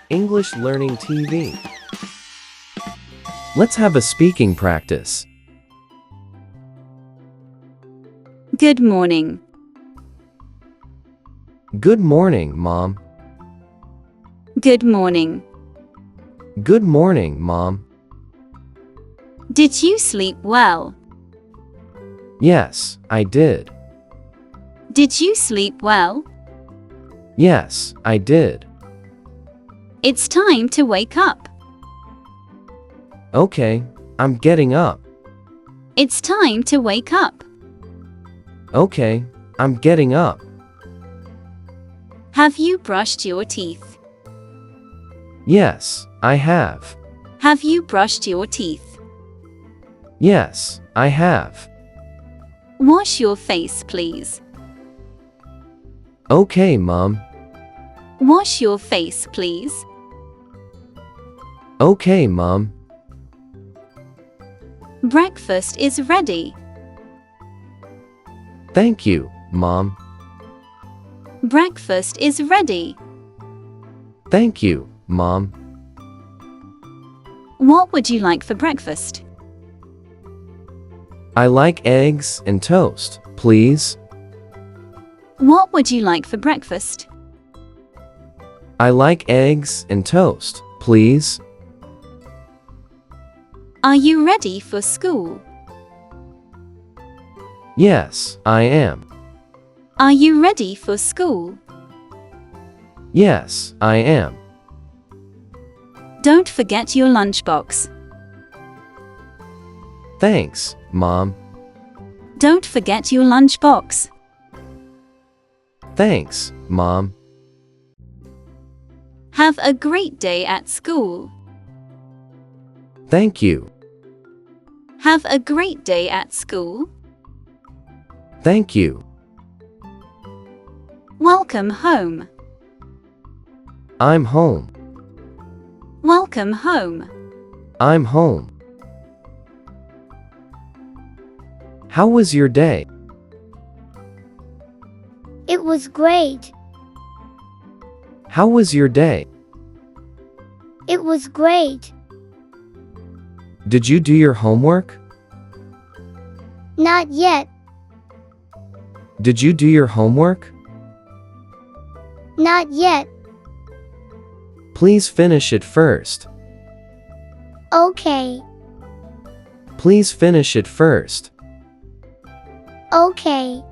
English Learning TV. Let's have a speaking practice. Good morning. Good morning, Mom. Good morning. Good morning, Mom. Did you sleep well? Yes, I did. Did you sleep well? Yes, I did. It's time to wake up. Okay, I'm getting up. It's time to wake up. Okay, I'm getting up. Have you brushed your teeth? Yes, I have. Have you brushed your teeth? Yes, I have. Wash your face, please. Okay, Mom. Wash your face, please. Okay, Mom. Breakfast is ready. Thank you, Mom. Breakfast is ready. Thank you, Mom. What would you like for breakfast? I like eggs and toast, please. What would you like for breakfast? I like eggs and toast, please. Are you ready for school? Yes, I am. Are you ready for school? Yes, I am. Don't forget your lunchbox. Thanks, Mom. Don't forget your lunchbox. Thanks, Mom. Have a great day at school. Thank you. Have a great day at school. Thank you. Welcome home. I'm home. Welcome home. I'm home. How was your day? It was great. How was your day? It was great. Did you do your homework? Not yet. Did you do your homework? Not yet. Please finish it first. Okay. Please finish it first. Okay.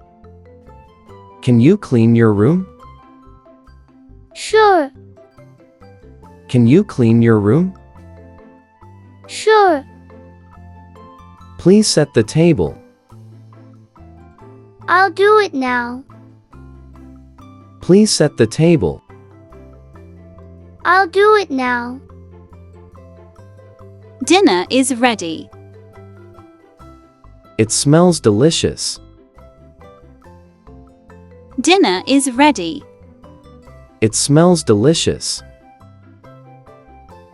Can you clean your room? Sure. Can you clean your room? Sure. Please set the table. I'll do it now. Please set the table. I'll do it now. Dinner is ready. It smells delicious. Dinner is ready. It smells delicious.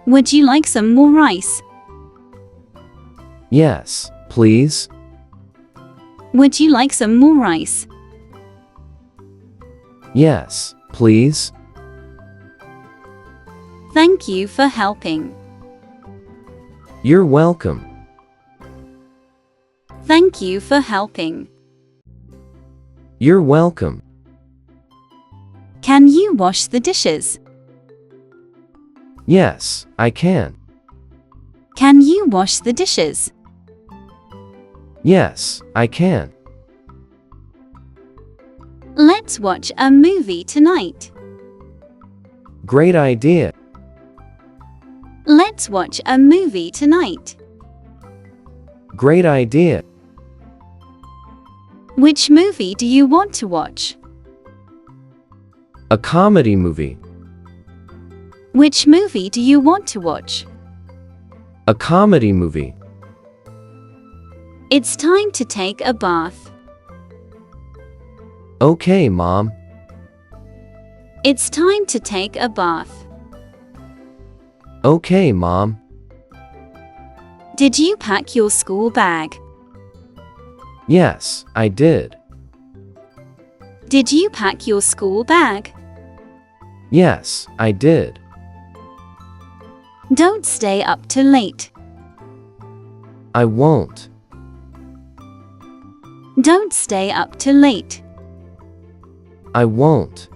Would you like some more rice? Yes, please. Would you like some more rice? Yes, please. Thank you for helping. You're welcome. Thank you for helping. You're welcome. Can you wash the dishes? Yes, I can. Can you wash the dishes? Yes, I can. Let's watch a movie tonight. Great idea. Let's watch a movie tonight. Great idea. Which movie do you want to watch? A comedy movie. Which movie do you want to watch? A comedy movie. It's time to take a bath. Okay, Mom. It's time to take a bath. Okay, Mom. Did you pack your school bag? Yes, I did. Did you pack your school bag? Yes, I did. Don't stay up too late. I won't. Don't stay up too late. I won't.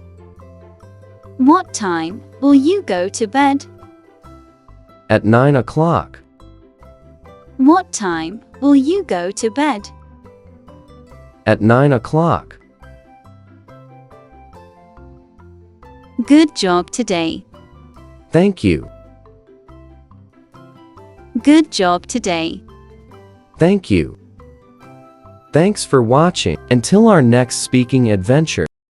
What time will you go to bed? At 9 o'clock. What time will you go to bed? At 9 o'clock. Good job today. Thank you. Good job today. Thank you. Thanks for watching. Until our next speaking adventure.